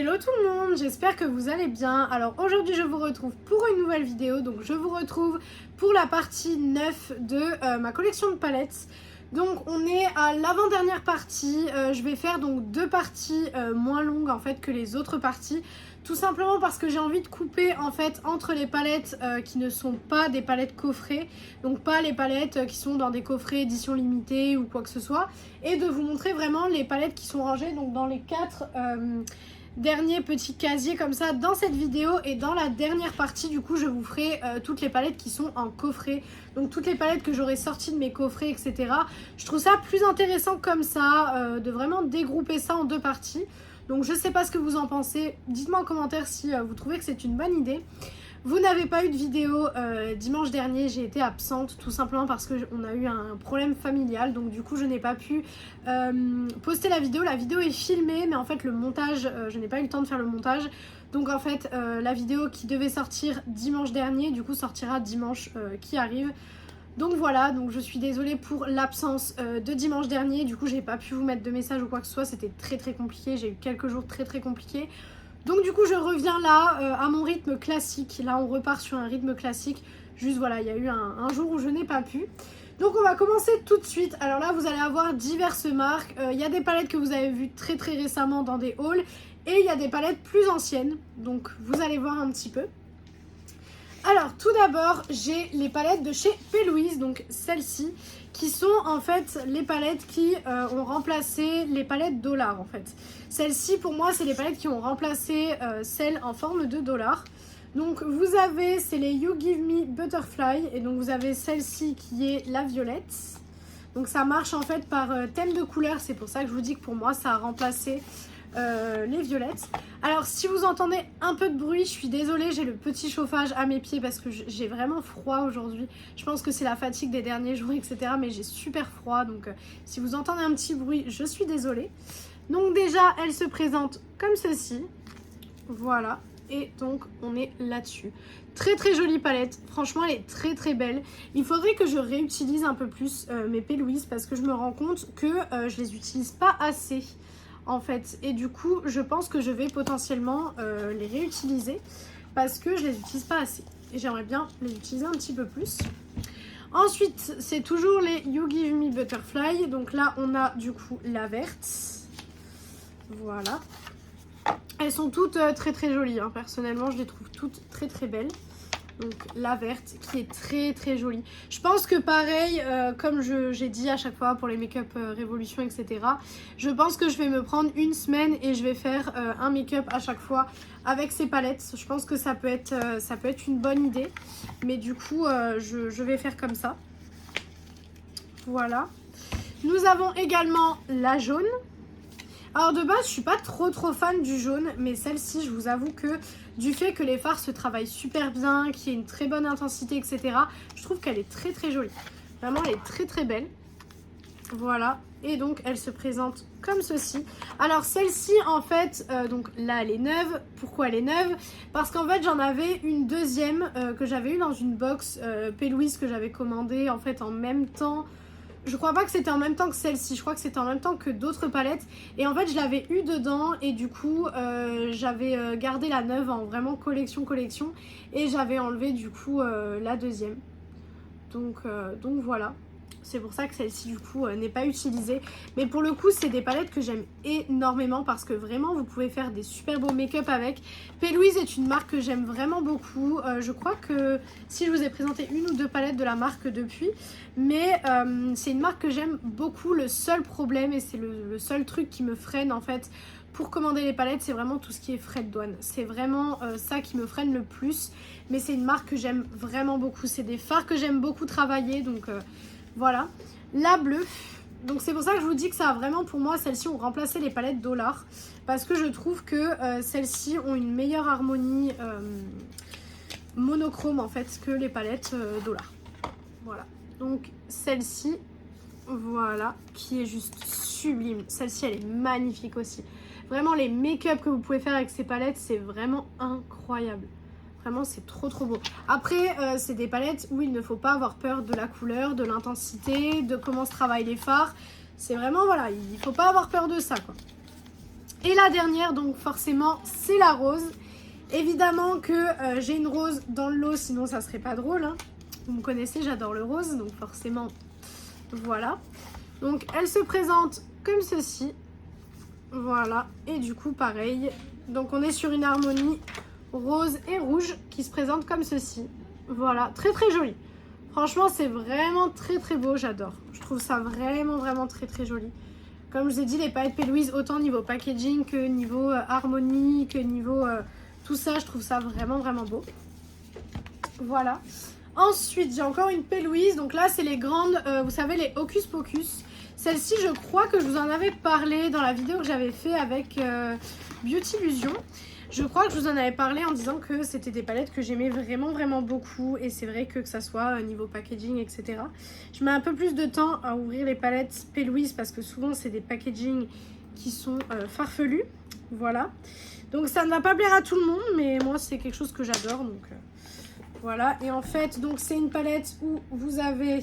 Hello tout le monde, j'espère que vous allez bien. Alors aujourd'hui je vous retrouve pour une nouvelle vidéo, donc je vous retrouve pour la partie 9 de ma collection de palettes. Donc on est à l'avant-dernière partie, je vais faire donc deux parties moins longues en fait que les autres parties. Tout simplement parce que j'ai envie de couper en fait entre les palettes qui ne sont pas des palettes coffrées. Donc pas les palettes qui sont dans des coffrets édition limitée ou quoi que ce soit. Et de vous montrer vraiment les palettes qui sont rangées donc dans les 4 derniers petits casiers comme ça dans cette vidéo. Et dans la dernière partie du coup je vous ferai toutes les palettes qui sont en coffret. Donc toutes les palettes que j'aurai sorties de mes coffrets etc. Je trouve ça plus intéressant comme ça de vraiment dégrouper ça en deux parties. Donc je sais pas ce que vous en pensez, dites-moi en commentaire si vous trouvez que c'est une bonne idée. Vous n'avez pas eu de vidéo dimanche dernier, j'ai été absente tout simplement parce qu'on a eu un problème familial. Donc du coup je n'ai pas pu poster la vidéo est filmée mais en fait le montage, je n'ai pas eu le temps de faire le montage. Donc en fait la vidéo qui devait sortir dimanche dernier du coup sortira dimanche qui arrive. Donc voilà, donc je suis désolée pour l'absence de dimanche dernier. Du coup j'ai pas pu vous mettre de message ou quoi que ce soit, c'était très compliqué, j'ai eu quelques jours très compliqués. Donc du coup je reviens là à mon rythme classique. Là on repart sur un rythme classique. Juste voilà, il y a eu un jour où je n'ai pas pu. Donc on va commencer tout de suite. Alors là vous allez avoir diverses marques. Il y a des palettes que vous avez vues très récemment dans des hauls. Et il y a des palettes plus anciennes. Donc vous allez voir un petit peu. Alors tout d'abord j'ai les palettes de chez P. Louise, donc celles-ci qui sont en fait les palettes qui ont remplacé les palettes dollars en fait. Celles-ci pour moi c'est les palettes qui ont remplacé celles en forme de dollars. Donc vous avez, c'est les You Give Me Butterfly et donc vous avez celle-ci qui est la violette. Donc ça marche en fait par thème de couleur, c'est pour ça que je vous dis que pour moi ça a remplacé les violettes. Alors si vous entendez un peu de bruit, je suis désolée, j'ai le petit chauffage à mes pieds parce que j'ai vraiment froid aujourd'hui. Je pense que c'est la fatigue des derniers jours etc. Mais j'ai super froid donc si vous entendez un petit bruit, je suis désolée. Donc déjà elle se présente comme ceci. Voilà. Et donc on est là-dessus. Très jolie palette, franchement elle est très belle. Il faudrait que je réutilise un peu plus mes P. Louise parce que je me rends compte que je les utilise pas assez en fait. Et du coup je pense que je vais potentiellement les réutiliser parce que je les utilise pas assez. Et j'aimerais bien les utiliser un petit peu plus. Ensuite c'est toujours les You Give Me Butterfly. Donc là on a du coup la verte. Voilà. Elles sont toutes très jolies, hein. Personnellement je les trouve toutes très belles. Donc la verte qui est très jolie. Je pense que pareil, comme j'ai dit à chaque fois pour les make-up révolution etc. Je pense que je vais me prendre une semaine et je vais faire un make-up à chaque fois avec ces palettes. Je pense que ça peut être une bonne idée. Mais du coup je vais faire comme ça. Voilà. Nous avons également la jaune. Alors de base je suis pas trop fan du jaune, mais celle-ci je vous avoue que du fait que les fards se travaillent super bien, qu'il y ait une très bonne intensité etc. Je trouve qu'elle est très jolie. Vraiment elle est très belle. Voilà, et donc elle se présente comme ceci. Alors celle-ci en fait, donc là elle est neuve. Pourquoi elle est neuve? Parce qu'en fait j'en avais une deuxième que j'avais eu dans une box P. Louise que j'avais commandée en fait en même temps. Je crois pas que c'était en même temps que celle-ci, je crois que c'était en même temps que d'autres palettes. Et en fait je l'avais eu dedans et du coup j'avais gardé la neuve en vraiment collection. Et j'avais enlevé du coup la deuxième. Donc voilà. C'est pour ça que celle-ci du coup n'est pas utilisée. Mais pour le coup c'est des palettes que j'aime énormément parce que vraiment vous pouvez faire des super beaux make-up avec. P. Louise est une marque que j'aime vraiment beaucoup. Je crois que si je vous ai présenté une ou deux palettes de la marque depuis. Mais c'est une marque que j'aime beaucoup. Le seul problème et c'est le seul truc qui me freine en fait pour commander les palettes, c'est vraiment tout ce qui est frais de douane. C'est vraiment ça qui me freine le plus. Mais c'est une marque que j'aime vraiment beaucoup. C'est des fards que j'aime beaucoup travailler donc... Voilà, la bleue, donc c'est pour ça que je vous dis que ça a vraiment pour moi, celles-ci ont remplacé les palettes dollars. Parce que je trouve que celles-ci ont une meilleure harmonie monochrome en fait que les palettes dollars. Voilà, donc celle-ci, voilà, qui est juste sublime. Celle-ci elle est magnifique aussi. Vraiment les make-up que vous pouvez faire avec ces palettes, c'est vraiment incroyable. Vraiment c'est trop beau. Après c'est des palettes où il ne faut pas avoir peur de la couleur, de l'intensité, de comment se travaillent les fards. C'est vraiment voilà, il ne faut pas avoir peur de ça quoi. Et la dernière, donc forcément, c'est la rose. Évidemment que j'ai une rose dans le lot, sinon ça serait pas drôle. Hein. Vous me connaissez, j'adore le rose, donc forcément, voilà. Donc elle se présente comme ceci. Voilà, et du coup pareil. Donc on est sur une harmonie rose et rouge qui se présente comme ceci. Voilà, très très joli. Franchement, c'est vraiment très très beau, j'adore. Je trouve ça vraiment très très joli. Comme je vous ai dit, les palettes P. Louise, autant niveau packaging que niveau harmonie, que niveau tout ça, je trouve ça vraiment beau. Voilà. Ensuite, j'ai encore une P. Louise. Donc là, c'est les grandes, vous savez, les Hocus Pocus. Celle-ci, je crois que je vous en avais parlé dans la vidéo que j'avais fait avec Beauty Illusion. Je crois que je vous en avais parlé en disant que c'était des palettes que j'aimais vraiment beaucoup. Et c'est vrai que ça soit niveau packaging, etc. Je mets un peu plus de temps à ouvrir les palettes P. Louise parce que souvent, c'est des packaging qui sont farfelus. Voilà. Donc ça ne va pas plaire à tout le monde, mais moi, c'est quelque chose que j'adore. Donc voilà. Et en fait, donc c'est une palette où vous avez...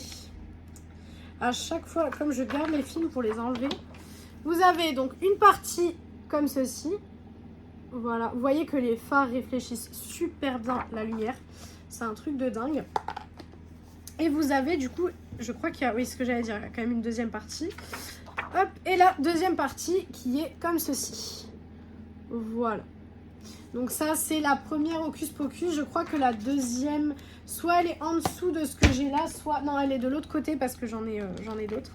À chaque fois, comme je garde les films pour les enlever, vous avez donc une partie comme ceci. Voilà, vous voyez que les fards réfléchissent super bien la lumière. C'est un truc de dingue. Et vous avez du coup, je crois qu'il y a, oui, ce que j'allais dire, il y a quand même une deuxième partie. Hop, et la deuxième partie qui est comme ceci. Voilà. Donc ça, c'est la première Hocus Pocus. Je crois que la deuxième, soit elle est en dessous de ce que j'ai là, soit... Non, elle est de l'autre côté parce que j'en ai d'autres.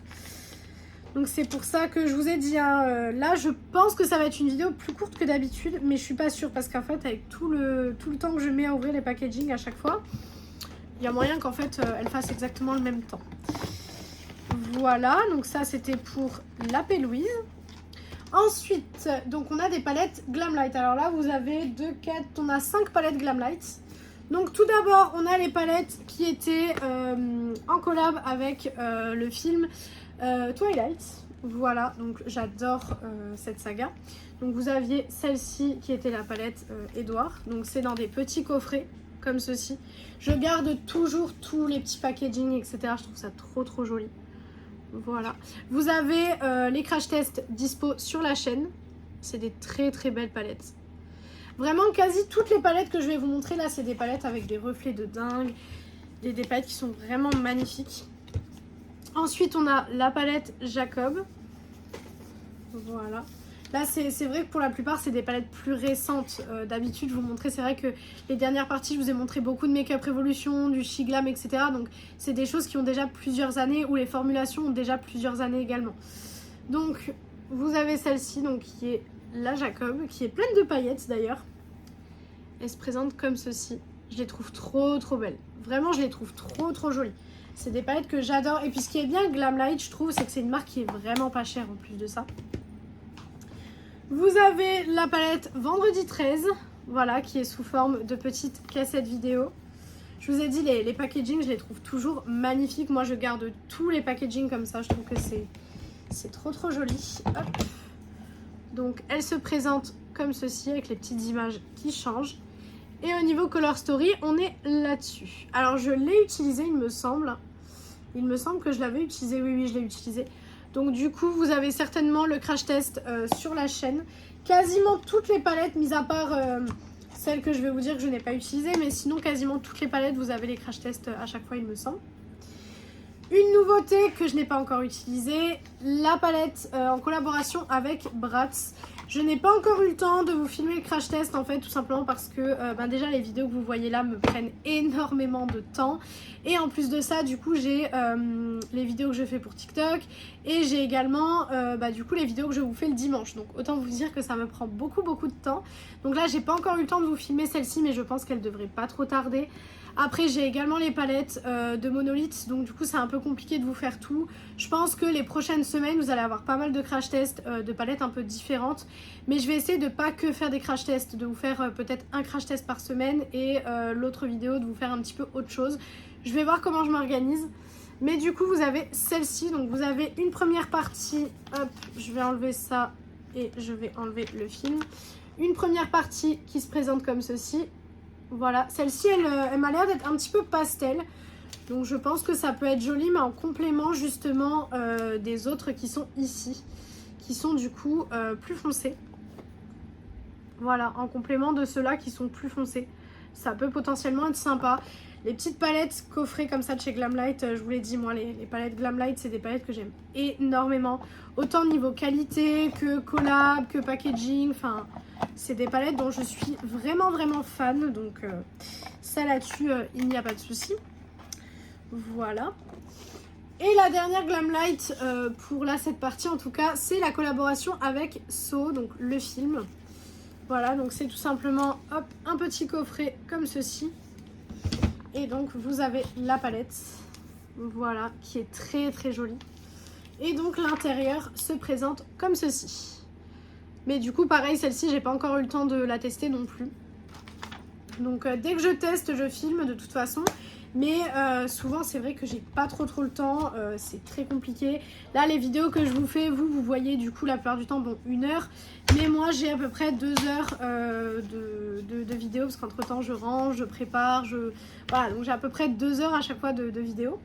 Donc c'est pour ça que je vous ai dit, hein, là je pense que ça va être une vidéo plus courte que d'habitude, mais je suis pas sûre parce qu'en fait avec tout le temps que je mets à ouvrir les packaging à chaque fois, il y a moyen qu'en fait elle fasse exactement le même temps. Voilà, donc ça c'était pour la P. Louise. Ensuite, donc on a des palettes Glamlight. Alors là vous avez 2, 4, on a 5 palettes Glamlight. Donc tout d'abord on a les palettes qui étaient en collab avec le film Twilight. Voilà, donc j'adore cette saga. Donc vous aviez celle-ci qui était la palette Edouard. Donc c'est dans des petits coffrets comme ceci. Je garde toujours tous les petits packaging, etc. Je trouve ça trop joli. Voilà. Vous avez les crash tests dispo sur la chaîne. C'est des très belles palettes. Vraiment quasi toutes les palettes que je vais vous montrer là, c'est des palettes avec des reflets de dingue. Des palettes qui sont vraiment magnifiques. Ensuite, on a la palette Jacob. Voilà. Là, c'est vrai que pour la plupart, c'est des palettes plus récentes. D'habitude, je vous montrais, c'est vrai que les dernières parties, je vous ai montré beaucoup de Make Up Revolution, du She Glam, etc. Donc, c'est des choses qui ont déjà plusieurs années, ou les formulations ont déjà plusieurs années également. Donc, vous avez celle-ci, donc qui est la Jacob, qui est pleine de paillettes d'ailleurs. Elle se présente comme ceci. Je les trouve trop belles. Vraiment, je les trouve trop jolies. C'est des palettes que j'adore. Et puis ce qui est bien Glamlight, je trouve, c'est que c'est une marque qui est vraiment pas chère en plus de ça. Vous avez la palette Vendredi 13, voilà, qui est sous forme de petite cassette vidéo. Je vous ai dit, les packaging, je les trouve toujours magnifiques. Moi, je garde tous les packaging comme ça. Je trouve que c'est trop joli. Hop. Donc, elle se présente comme ceci, avec les petites images qui changent. Et au niveau Color Story, on est là-dessus. Alors, je l'ai utilisé, il me semble. Il me semble que je l'avais utilisé. Oui, je l'ai utilisé. Donc, du coup, vous avez certainement le crash test sur la chaîne. Quasiment toutes les palettes, mis à part celles que je vais vous dire que je n'ai pas utilisées. Mais sinon, quasiment toutes les palettes, vous avez les crash tests à chaque fois, il me semble. Une nouveauté que je n'ai pas encore utilisée, la palette en collaboration avec Bratz. Je n'ai pas encore eu le temps de vous filmer le crash test en fait, tout simplement parce que déjà les vidéos que vous voyez là me prennent énormément de temps. Et en plus de ça, du coup, j'ai les vidéos que je fais pour TikTok et j'ai également du coup les vidéos que je vous fais le dimanche. Donc autant vous dire que ça me prend beaucoup de temps. Donc là, j'ai pas encore eu le temps de vous filmer celle-ci, mais je pense qu'elle devrait pas trop tarder. Après, j'ai également les palettes de Monolith, donc du coup, c'est un peu compliqué de vous faire tout. Je pense que les prochaines semaines, vous allez avoir pas mal de crash tests de palettes un peu différentes. Mais je vais essayer de pas que faire des crash tests, de vous faire peut-être un crash test par semaine et l'autre vidéo de vous faire un petit peu autre chose. Je vais voir comment je m'organise. Mais du coup, vous avez celle-ci, donc vous avez une première partie, hop, je vais enlever ça et je vais enlever le film. Une première partie qui se présente comme ceci. Voilà, celle-ci, elle m'a l'air d'être un petit peu pastel. Donc je pense que ça peut être joli, mais en complément justement des autres qui sont ici. Qui sont du coup plus foncés. Voilà, en complément de ceux-là qui sont plus foncés. Ça peut potentiellement être sympa. Les petites palettes coffrées comme ça de chez Glamlight, je vous l'ai dit, moi les palettes Glamlight, c'est des palettes que j'aime énormément. Autant niveau qualité que collab, que packaging, enfin, c'est des palettes dont je suis vraiment fan. Donc ça là-dessus, il n'y a pas de souci. Voilà. Et la dernière Glamlight pour là, cette partie en tout cas, c'est la collaboration avec Saw, donc le film. Voilà, donc c'est tout simplement hop, un petit coffret comme ceci. Et donc vous avez la palette, voilà, qui est très jolie. Et donc l'intérieur se présente comme ceci. Mais du coup pareil, celle-ci j'ai pas encore eu le temps de la tester non plus. Donc dès que je teste, je filme de toute façon. Mais souvent c'est vrai que j'ai pas trop le temps, c'est très compliqué. Là les vidéos que je vous fais, vous voyez du coup la plupart du temps, bon 1 heure. Mais moi j'ai à peu près 2 heures de vidéos parce qu'entre temps je range, je prépare, voilà, donc j'ai à peu près 2 heures à chaque fois de vidéos.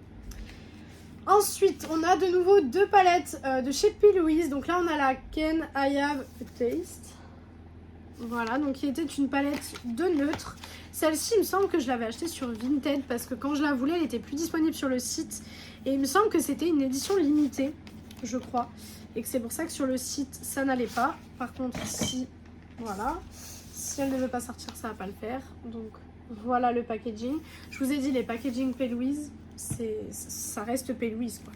Ensuite on a de nouveau 2 palettes de chez P. Louise. Donc là on a la Can I Have a Taste. Voilà, donc qui était une palette de neutre. Celle-ci, il me semble que je l'avais achetée sur Vinted parce que quand je la voulais, elle était plus disponible sur le site. Et il me semble que c'était une édition limitée, je crois. Et que c'est pour ça que sur le site, ça n'allait pas. Par contre, ici, voilà. Si elle ne veut pas sortir, ça va pas le faire. Donc, voilà le packaging. Je vous ai dit, les packaging P. Louise, ça reste P. Louise, quoi.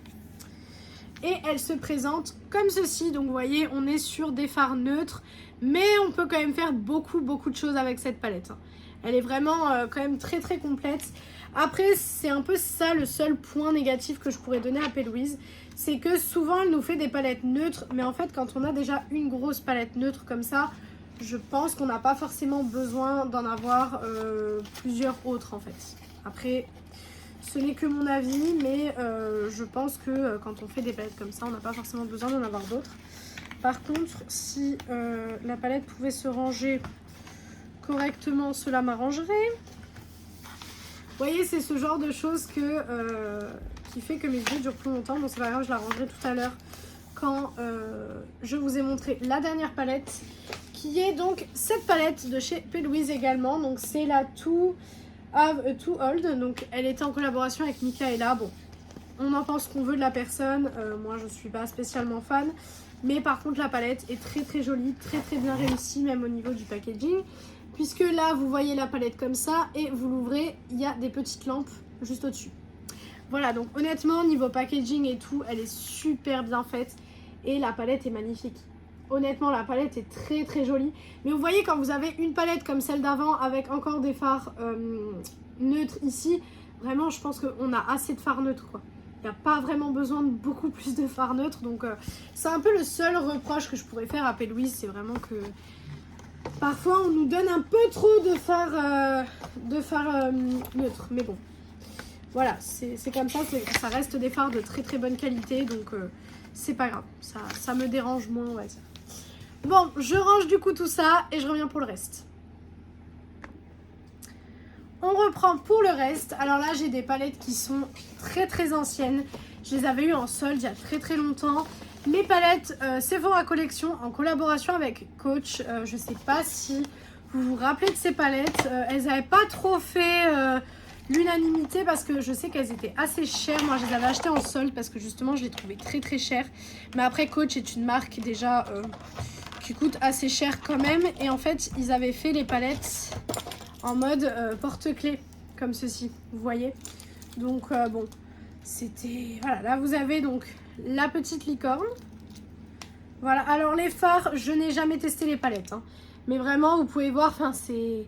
Et elle se présente comme ceci. Donc vous voyez, on est sur des fards neutres, mais on peut quand même faire beaucoup de choses avec cette palette. Elle est vraiment quand même très complète. Après, c'est un peu ça le seul point négatif que je pourrais donner à P. Louise. C'est que souvent elle nous fait des palettes neutres, mais en fait quand on a déjà une grosse palette neutre comme ça, je pense qu'on n'a pas forcément besoin d'en avoir plusieurs autres en fait. Après, ce n'est que mon avis, mais je pense que quand on fait des palettes comme ça, on n'a pas forcément besoin d'en avoir d'autres. Par contre, si la palette pouvait se ranger correctement, cela m'arrangerait. Vous voyez, c'est ce genre de choses qui fait que mes vidéos durent plus longtemps. Bon, c'est pas grave, je la rangerai tout à l'heure quand je vous ai montré la dernière palette, qui est donc cette palette de chez P. Louise également. Donc c'est la To Have a Too Old. Donc elle était en collaboration avec Michaela. Bon, on en pense qu'on veut de la personne. Moi, je suis pas spécialement fan. Mais par contre, la palette est très jolie, très bien réussie, même au niveau du packaging. Puisque là, vous voyez la palette comme ça et vous l'ouvrez, il y a des petites lampes juste au-dessus. Voilà, donc honnêtement, niveau packaging et tout, elle est super bien faite. Et la palette est magnifique. Honnêtement, la palette est très jolie. Mais vous voyez, quand vous avez une palette comme celle d'avant, avec encore des fards neutres ici, vraiment, je pense qu'on a assez de fards neutres, quoi. Il n'y a pas vraiment besoin de beaucoup plus de fards neutres. Donc, c'est un peu le seul reproche que je pourrais faire à P. Louise. C'est vraiment que parfois, on nous donne un peu trop de fards neutres. Mais bon, voilà, c'est comme ça. Ça reste des fards de très bonne qualité. Donc, c'est pas grave. Ça me dérange moins, on va dire. Bon, je range du coup tout ça et je reviens pour le reste. On reprend pour le reste. Alors là, j'ai des palettes qui sont très anciennes. Je les avais eues en solde il y a très longtemps. Mes palettes Sephora Collection en collaboration avec Coach. Je sais pas si vous vous rappelez de ces palettes. Elles n'avaient pas trop fait l'unanimité parce que je sais qu'elles étaient assez chères. Moi, je les avais achetées en solde parce que justement, je les trouvais très chères. Mais après, Coach est une marque déjà qui coûte assez cher quand même. Et en fait, ils avaient fait les palettes en mode porte-clés, comme ceci, vous voyez. Donc bon, c'était... Voilà, là vous avez donc la petite licorne. Voilà, alors les fards, je n'ai jamais testé les palettes. Hein. Mais vraiment, vous pouvez voir, enfin c'est...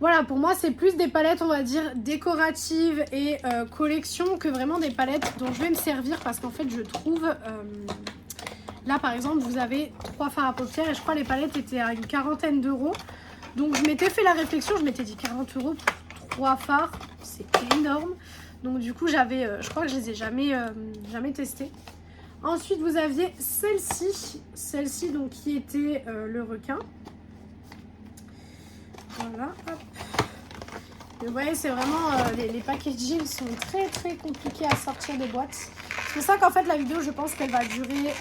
Voilà, pour moi, c'est plus des palettes, on va dire, décoratives et collection que vraiment des palettes dont je vais me servir. Parce qu'en fait, je trouve... là, par exemple, vous avez 3 fards à paupières et je crois les palettes étaient à une quarantaine d'euros. Donc je m'étais fait la réflexion, je m'étais dit 40 € pour 3 fards, c'est énorme. Donc du coup j'avais, je crois que je les ai jamais testées. Ensuite vous aviez celle-ci donc qui était le requin. Voilà, hop. Et vous voyez c'est vraiment, les packaging sont très compliqués à sortir des boîtes. C'est pour ça qu'en fait la vidéo je pense qu'elle va durer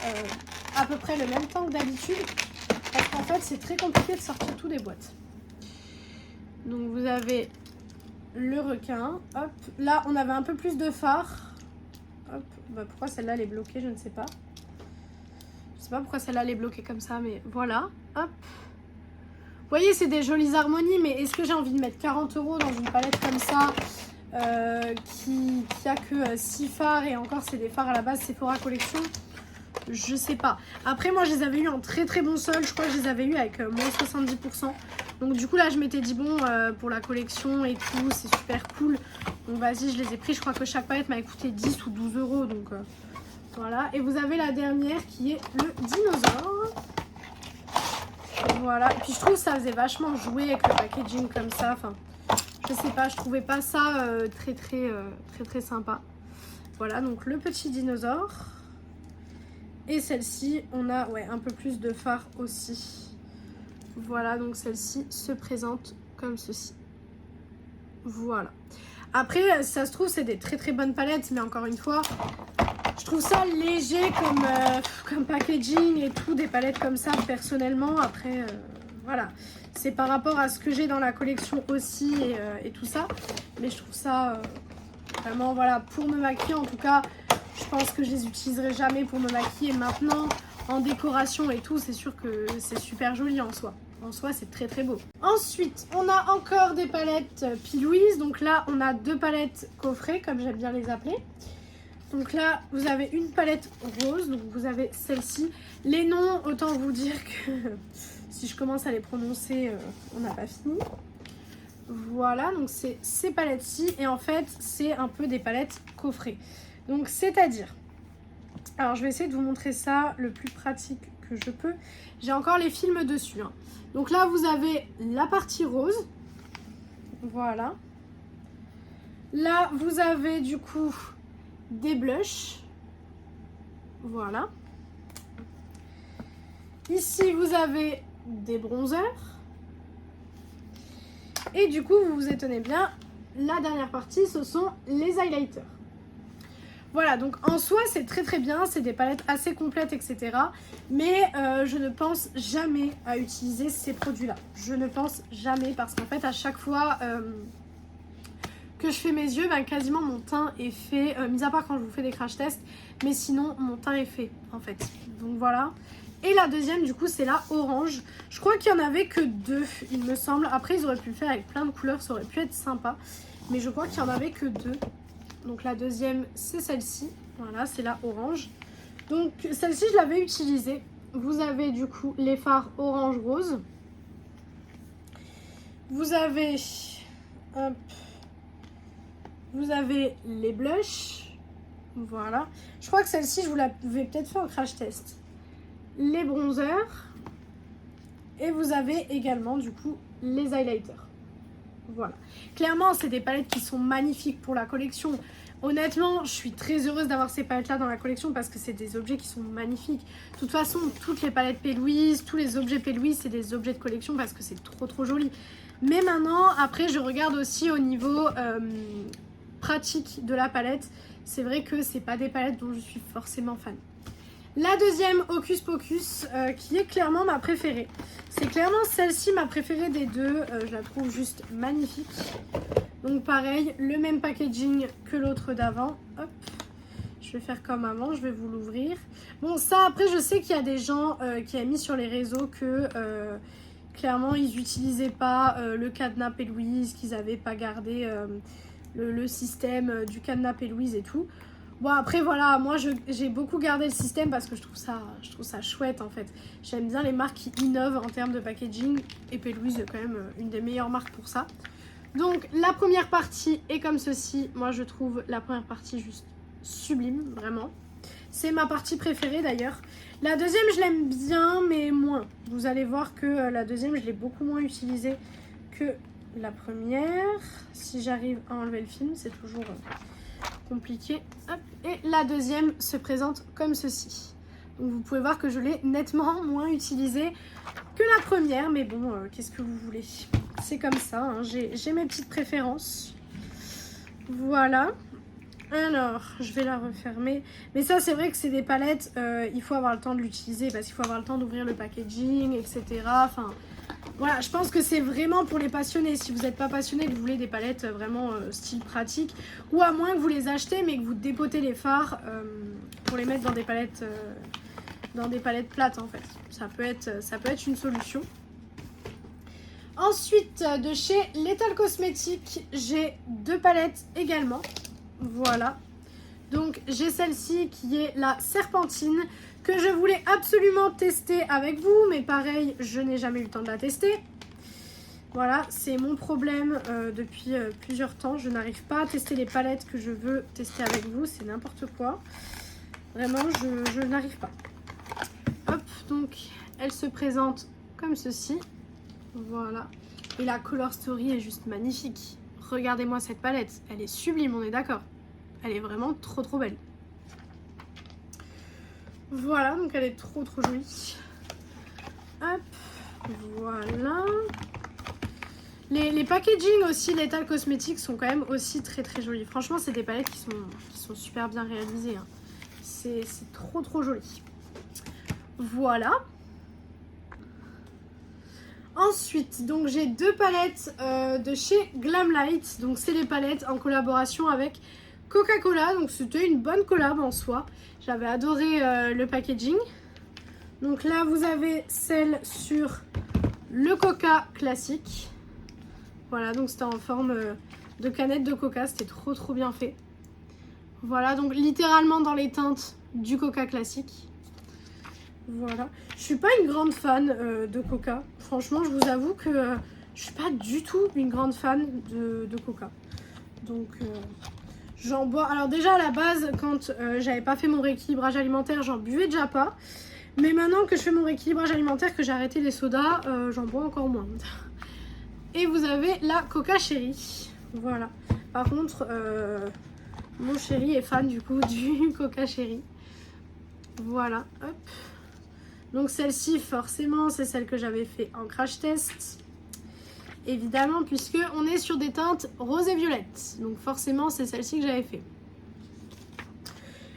à peu près le même temps que d'habitude. Parce qu'en fait, c'est très compliqué de sortir tout des boîtes. Donc, vous avez le requin. Hop. Là, on avait un peu plus de phare. Hop. Bah, pourquoi celle-là, elle est bloquée? Je ne sais pas. Je sais pas pourquoi celle-là, elle est bloquée comme ça, mais voilà. Hop. Vous voyez, c'est des jolies harmonies, mais est-ce que j'ai envie de mettre 40 € dans une palette comme ça qui a que 6 phares et encore, c'est des phares à la base Sephora Collection? Je sais pas. Après, moi, je les avais eu en très très bon solde. Je crois que je les avais eu avec moins 70%. Donc, du coup, là, je m'étais dit, bon, pour la collection et tout, c'est super cool. Donc, vas-y, je les ai pris. Je crois que chaque palette m'a coûté 10 ou 12 €. Donc, voilà. Et vous avez la dernière qui est le dinosaure. Voilà. Et puis, je trouve que ça faisait vachement jouer avec le packaging comme ça. Enfin, je sais pas, je trouvais pas ça très sympa. Voilà, donc le petit dinosaure. Et celle-ci, on a un peu plus de phare aussi. Voilà, donc celle-ci se présente comme ceci. Voilà. Après, ça se trouve, c'est des très bonnes palettes, mais encore une fois, je trouve ça léger comme packaging et tout, des palettes comme ça, personnellement. Après, voilà. C'est par rapport à ce que j'ai dans la collection aussi et tout ça. Mais je trouve ça vraiment, voilà, pour me maquiller en tout cas. Je pense que je les utiliserai jamais pour me maquiller maintenant. En décoration et tout, c'est sûr que c'est super joli en soi. En soi, c'est très beau. Ensuite, on a encore des palettes P. Louise. Donc là, on a 2 palettes coffrets, comme j'aime bien les appeler. Donc là, vous avez une palette rose. Donc vous avez celle-ci. Les noms, autant vous dire que si je commence à les prononcer, on n'a pas fini. Voilà, donc c'est ces palettes-ci. Et en fait, c'est un peu des palettes coffrets. Donc, c'est-à-dire, alors je vais essayer de vous montrer ça le plus pratique que je peux. J'ai encore les films dessus. Hein. Donc là, vous avez la partie rose. Voilà. Là, vous avez du coup des blushs. Voilà. Ici, vous avez des bronzers. Et du coup, vous vous étonnez bien, la dernière partie, ce sont les highlighters. Voilà, donc en soi, c'est très bien. C'est des palettes assez complètes, etc. Mais je ne pense jamais à utiliser ces produits-là. Je ne pense jamais parce qu'en fait, à chaque fois que je fais mes yeux, ben, quasiment mon teint est fait. Mis à part quand je vous fais des crash tests. Mais sinon, mon teint est fait, en fait. Donc voilà. Et la deuxième, du coup, c'est la orange. Je crois qu'il n'y en avait que 2, il me semble. Après, ils auraient pu le faire avec plein de couleurs. Ça aurait pu être sympa. Mais je crois qu'il n'y en avait que 2. Donc la deuxième, c'est celle-ci. Voilà, c'est la orange. Donc celle-ci, je l'avais utilisée. Vous avez du coup les fards orange-rose. Vous avez... Hop, vous avez les blushs. Voilà. Je crois que celle-ci, je vous l'avais peut-être fait en crash test. Les bronzers. Et vous avez également du coup les highlighters. Voilà. Clairement, c'est des palettes qui sont magnifiques pour la collection. Honnêtement, je suis très heureuse d'avoir ces palettes-là dans la collection parce que c'est des objets qui sont magnifiques. De toute façon, toutes les palettes P. Louise, tous les objets P. Louise, c'est des objets de collection parce que c'est trop joli. Mais maintenant, après, je regarde aussi au niveau pratique de la palette. C'est vrai que c'est pas des palettes dont je suis forcément fan. La deuxième, Hocus Pocus, qui est clairement ma préférée. C'est clairement celle-ci ma préférée des deux. Je la trouve juste magnifique. Donc pareil, le même packaging que l'autre d'avant. Hop, je vais faire comme avant, je vais vous l'ouvrir. Bon, ça après, je sais qu'il y a des gens qui ont mis sur les réseaux que clairement, ils n'utilisaient pas le cadenas P. Louise, qu'ils n'avaient pas gardé le système du cadenas P. Louise et tout. Bon après voilà, moi j'ai beaucoup gardé le système parce que je trouve ça chouette en fait. J'aime bien les marques qui innovent en termes de packaging et P. Louise est quand même une des meilleures marques pour ça. Donc la première partie est comme ceci. Moi je trouve la première partie juste sublime, vraiment. C'est ma partie préférée d'ailleurs. La deuxième je l'aime bien mais moins. Vous allez voir que la deuxième je l'ai beaucoup moins utilisée que la première. Si j'arrive à enlever le film, c'est toujours... compliqué. Hop. Et la deuxième se présente comme ceci. Donc vous pouvez voir que je l'ai nettement moins utilisée que la première, mais bon, qu'est-ce que vous voulez? C'est comme ça, hein. J'ai mes petites préférences. Voilà. Alors, je vais la refermer. Mais ça, c'est vrai que c'est des palettes, il faut avoir le temps de l'utiliser parce qu'il faut avoir le temps d'ouvrir le packaging, etc. Enfin, voilà, je pense que c'est vraiment pour les passionnés. Si vous n'êtes pas passionné, que vous voulez des palettes vraiment style pratique, ou à moins que vous les achetez mais que vous dépotez les fards pour les mettre dans des palettes plates en fait. Ça peut être une solution. Ensuite, de chez Lethal Cosmetics, j'ai 2 palettes également. Voilà. Donc, j'ai celle-ci qui est la Serpentine, que je voulais absolument tester avec vous, mais pareil, je n'ai jamais eu le temps de la tester. Voilà, c'est mon problème depuis plusieurs temps. Je n'arrive pas à tester les palettes que je veux tester avec vous, c'est n'importe quoi. Vraiment, je n'arrive pas. Hop, donc, elle se présente comme ceci. Voilà. Et la Color Story est juste magnifique. Regardez-moi cette palette. Elle est sublime, on est d'accord. Elle est vraiment trop belle. Voilà, donc elle est trop jolie. Hop, voilà. Les packaging aussi, Lethal Cosmetics sont quand même aussi très jolis. Franchement, c'est des palettes qui sont super bien réalisées. Hein. C'est trop joli. Voilà. Ensuite, donc j'ai 2 palettes de chez Glamlight. Donc c'est les palettes en collaboration avec Coca-Cola. Donc c'était une bonne collab en soi. J'avais adoré le packaging. Donc là vous avez celle sur le Coca classique. Voilà, donc c'était en forme de canette de Coca. C'était trop bien fait. Voilà, donc littéralement dans les teintes du Coca classique. Voilà, je suis pas une grande fan de Coca. Franchement, je vous avoue que je suis pas du tout une grande fan de Coca. Donc, j'en bois. Alors déjà à la base, quand j'avais pas fait mon rééquilibrage alimentaire, j'en buvais déjà pas. Mais maintenant que je fais mon rééquilibrage alimentaire, que j'ai arrêté les sodas, j'en bois encore moins. Et vous avez la Coca Cherry. Voilà. Par contre, mon chéri est fan du coup du Coca Cherry. Voilà, hop. Donc celle-ci, forcément, c'est celle que j'avais fait en crash test. Évidemment, puisque on est sur des teintes rose et violette. Donc forcément, c'est celle-ci que j'avais fait.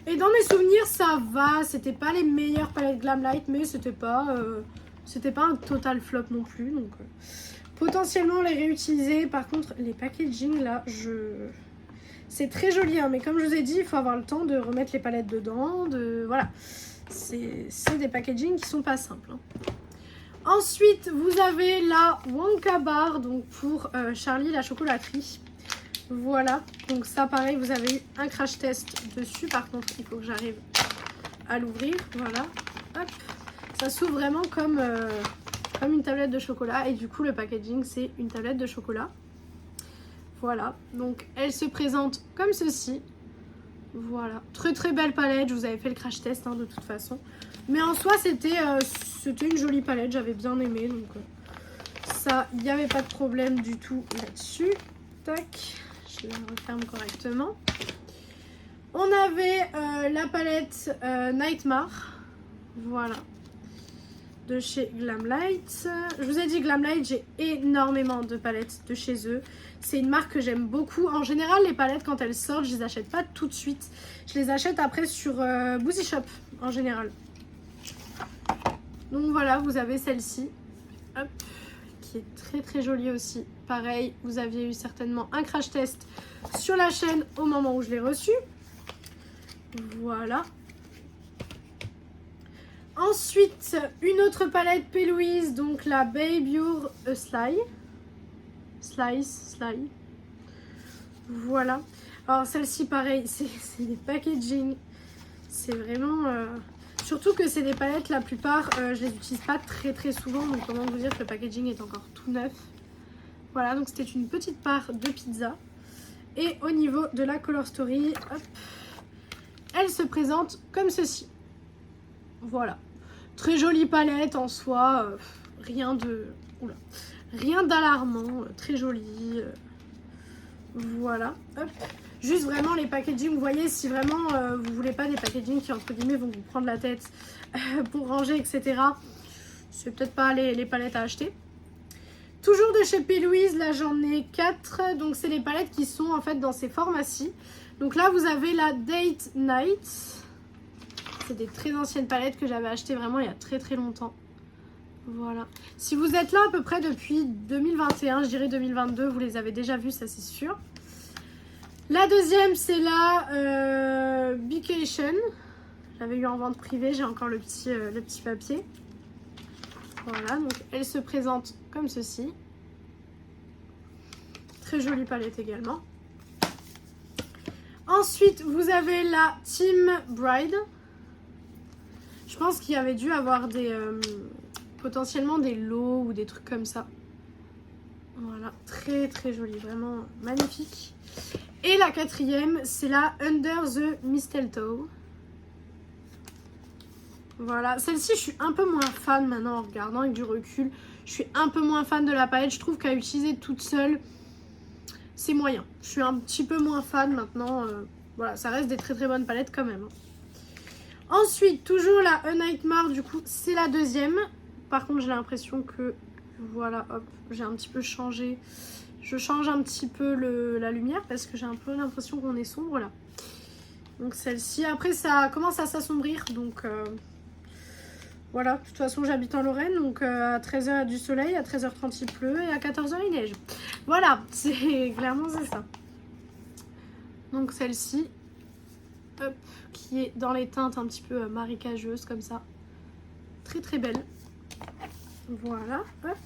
Et dans mes souvenirs, ça va. C'était pas les meilleures palettes Glamlight, mais c'était pas un total flop non plus. Donc potentiellement les réutiliser. Par contre, les packaging là, c'est très joli, hein, mais comme je vous ai dit, il faut avoir le temps de remettre les palettes dedans. Voilà. C'est des packaging qui sont pas simples. Hein. Ensuite, vous avez la Wonka Bar, donc pour Charlie la chocolaterie. Voilà, donc ça pareil, vous avez eu un crash test dessus. Par contre, il faut que j'arrive à l'ouvrir. Voilà, hop. Ça s'ouvre vraiment comme une tablette de chocolat. Et du coup, le packaging, c'est une tablette de chocolat. Voilà, donc elle se présente comme ceci. Voilà, très belle palette, je vous avais fait le crash test hein, de toute façon. Mais en soi, c'était une jolie palette, j'avais bien aimé. Donc ça, il n'y avait pas de problème du tout là-dessus. Tac, je la referme correctement. On avait la palette Nightmare. Voilà, de chez Glamlight. Je vous ai dit Glamlight, j'ai énormément de palettes de chez eux. C'est une marque que j'aime beaucoup. En général, les palettes, quand elles sortent, je les achète pas tout de suite. Je les achète après sur Boozy Shop, en général. Donc voilà, vous avez celle-ci. Hop, qui est très jolie aussi. Pareil, vous aviez eu certainement un crash test sur la chaîne au moment où je l'ai reçu. Voilà. Ensuite, une autre palette P. Louise, donc la Babe Your Slice. Voilà. Alors celle-ci, pareil, c'est des packaging. C'est vraiment... Surtout que c'est des palettes, la plupart, je les utilise pas très souvent. Donc comment vous dire que le packaging est encore tout neuf. Voilà, donc c'était une petite part de pizza. Et au niveau de la Color Story, hop, elle se présente comme ceci. Voilà. Très jolie palette en soi. Rien d'alarmant. Très jolie. Voilà. Hop. Juste vraiment les packaging. Vous voyez, si vraiment vous voulez pas des packaging qui entre guillemets vont vous prendre la tête pour ranger, etc. C'est peut-être pas les palettes à acheter. Toujours de chez P. Louise, là j'en ai 4. Donc c'est les palettes qui sont en fait dans ces pharmacies. Donc là vous avez la Date Night. C'est des très anciennes palettes que j'avais achetées vraiment il y a très longtemps. Voilà. Si vous êtes là à peu près depuis 2021, je dirais 2022, vous les avez déjà vues, ça c'est sûr. La deuxième c'est la Vacation. J'avais eu en vente privée, j'ai encore le petit papier. Voilà, donc elle se présente comme ceci. Très jolie palette également. Ensuite, vous avez la Team Bride. Je pense qu'il y avait dû avoir des potentiellement des lots ou des trucs comme ça. Voilà, très jolie, vraiment magnifique. Et la quatrième, c'est la Under the Mistletoe. Voilà, celle-ci, je suis un peu moins fan maintenant en regardant avec du recul. Je suis un peu moins fan de la palette. Je trouve qu'à utiliser toute seule, c'est moyen. Je suis un petit peu moins fan maintenant. Voilà, ça reste des très bonnes palettes quand même. Ensuite, toujours la A Nightmare, du coup, c'est la deuxième. Par contre, j'ai l'impression que, voilà, hop, j'ai un petit peu changé. Je change un petit peu la lumière parce que j'ai un peu l'impression qu'on est sombre là. Donc celle-ci, après ça commence à s'assombrir, donc voilà. De toute façon, j'habite en Lorraine, donc à 13h il y a du soleil, à 13h30 il pleut et à 14h il neige. Voilà, c'est clairement c'est ça. Donc celle-ci, hop, qui est dans les teintes un petit peu marécageuses comme ça. Très belle. Voilà, hop.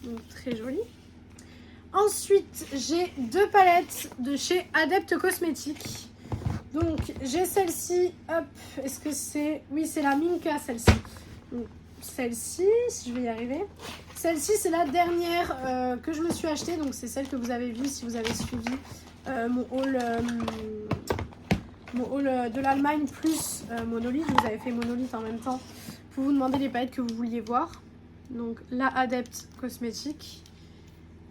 Donc très jolie. Ensuite, j'ai deux palettes de chez Adept Cosmetics. Donc j'ai celle-ci, hop, est-ce que c'est... Oui, c'est la Minka, celle-ci. Donc celle-ci, si je vais y arriver. Celle-ci, c'est la dernière que je me suis achetée. Donc c'est celle que vous avez vue si vous avez suivi mon haul de l'Allemagne plus Monolith. Vous avez fait Monolith en même temps pour vous demander les palettes que vous vouliez voir. Donc la Adept Cosmetics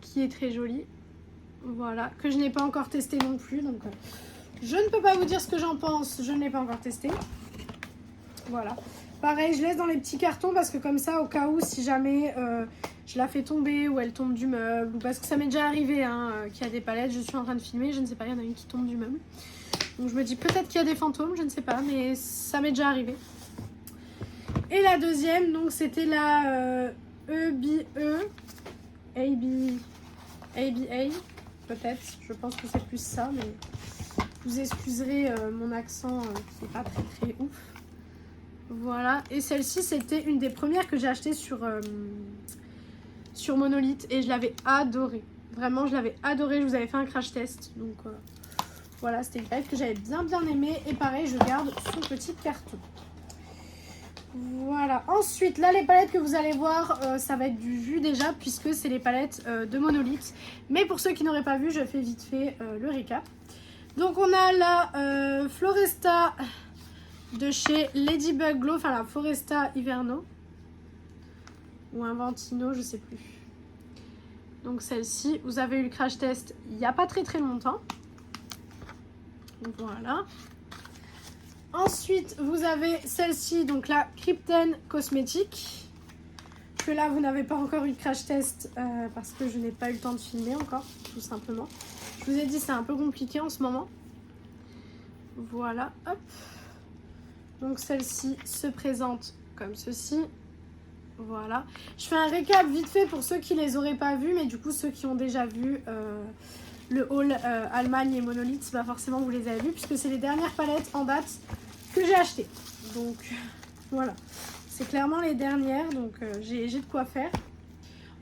qui est très jolie. Voilà, que je n'ai pas encore testé non plus. Donc je ne peux pas vous dire ce que j'en pense. Je ne l'ai pas encore testé. Voilà. Pareil, je laisse dans les petits cartons parce que comme ça, au cas où, si jamais je la fais tomber ou elle tombe du meuble, ou parce que ça m'est déjà arrivé qu'il y a des palettes, je suis en train de filmer, je ne sais pas, il y en a une qui tombe du meuble. Donc je me dis peut-être qu'il y a des fantômes, je ne sais pas, mais ça m'est déjà arrivé. Et la deuxième, donc c'était la ABA, peut-être, je pense que c'est plus ça, mais vous excuserez mon accent qui n'est pas très ouf. Voilà, et celle-ci c'était une des premières que j'ai achetées sur Monolith et je l'avais adorée. Vraiment, je l'avais adorée, je vous avais fait un crash test, donc voilà, c'était une palette que j'avais bien aimée et pareil, je garde son petit carton. Voilà, ensuite là les palettes que vous allez voir ça va être du vu déjà puisque c'est les palettes de Monolith, mais pour ceux qui n'auraient pas vu, je fais vite fait le récap. Donc on a la Floresta de chez Ladybug Glow, enfin la Foresta Inverno ou Inventino, je sais plus. Donc celle-ci, vous avez eu le crash test il n'y a pas très longtemps. Voilà. Ensuite, vous avez celle-ci, donc la Krypten Cosmetics. Que là, vous n'avez pas encore eu de crash test parce que je n'ai pas eu le temps de filmer encore, tout simplement. Je vous ai dit, c'est un peu compliqué en ce moment. Voilà, hop. Donc celle-ci se présente comme ceci. Voilà. Je fais un récap vite fait pour ceux qui ne les auraient pas vus, mais du coup, ceux qui ont déjà vu le haul Allemagne et Monolith, bah forcément vous les avez vus puisque c'est les dernières palettes en date que j'ai achetées. Donc voilà, c'est clairement les dernières, donc j'ai de quoi faire.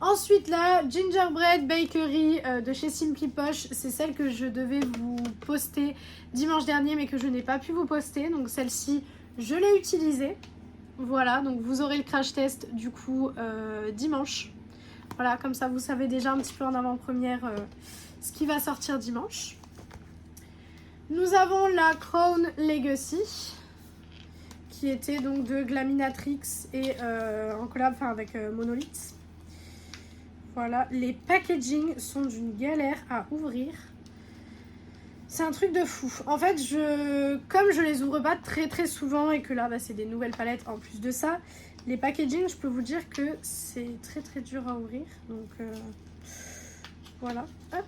Ensuite la Gingerbread Bakery de chez Simply Posh, c'est celle que je devais vous poster dimanche dernier mais que je n'ai pas pu vous poster. Donc celle-ci, je l'ai utilisée. Voilà, donc vous aurez le crash test du coup dimanche. Voilà, comme ça vous savez déjà un petit peu en avant-première ce qui va sortir dimanche. Nous avons la Crown Legacy qui était donc de Glaminatrix et en collab avec Monolith. Voilà, les packaging sont d'une galère à ouvrir. C'est un truc de fou. En fait, comme je les ouvre pas très souvent et que là, bah, c'est des nouvelles palettes en plus de ça, Les packaging, je peux vous dire que c'est très très dur à ouvrir. Donc voilà, hop.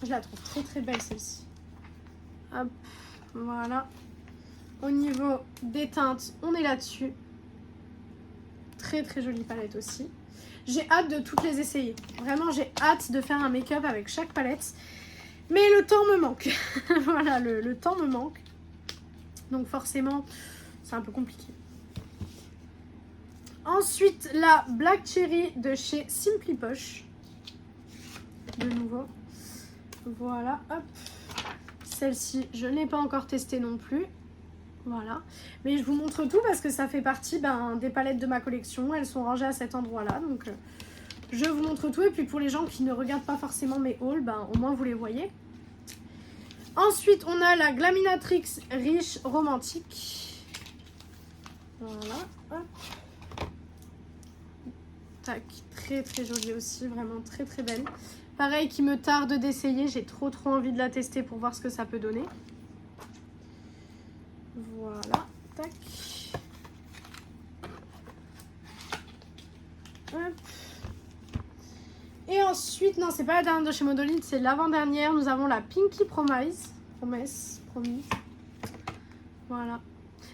Je la trouve très très belle celle-ci. Hop, voilà. Au niveau des teintes, on est là-dessus. Très très jolie palette aussi. J'ai hâte de toutes les essayer. Vraiment, j'ai hâte de faire un make-up avec chaque palette. Mais le temps me manque. Voilà, le temps me manque. Donc forcément, c'est un peu compliqué. Ensuite, la Black Cherry de chez Simply Posh. De nouveau. Voilà, hop. Celle-ci, je ne l'ai pas encore testée non plus. Voilà. Mais je vous montre tout parce que ça fait partie des palettes de ma collection. Elles sont rangées à cet endroit-là. Donc, je vous montre tout. Et puis, pour les gens qui ne regardent pas forcément mes hauls, au moins, vous les voyez. Ensuite, on a la Glaminatrix Riche Romantique. Voilà. Hop. Tac. Très, très jolie aussi. Vraiment très, très belle. Pareil, qui me tarde d'essayer. J'ai trop, trop envie de la tester pour voir ce que ça peut donner. Voilà, tac. Hop. Et ensuite, non, c'est pas la dernière de chez Modolith, c'est l'avant-dernière. Nous avons la Pinky Promise. Promise. Voilà.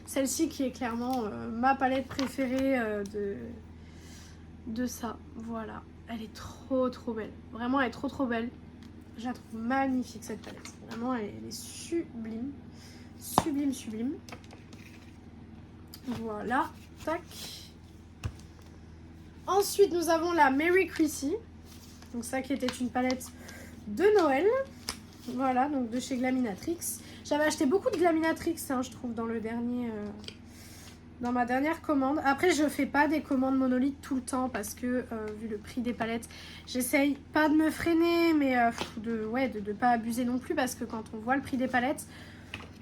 Celle-ci qui est clairement ma palette préférée de ça. Voilà. Elle est trop, trop belle. Vraiment, elle est trop, trop belle. Je la trouve magnifique, cette palette. Vraiment, elle est sublime. Sublime, sublime. Voilà, tac. Ensuite, nous avons la Merry Chrissy. Donc ça qui était une palette de Noël. Voilà, donc de chez Glaminatrix. J'avais acheté beaucoup de Glaminatrix, je trouve, dans ma dernière commande. Après, je fais pas des commandes monolithes tout le temps parce que, vu le prix des palettes, j'essaye pas de me freiner, mais de pas abuser non plus parce que quand on voit le prix des palettes,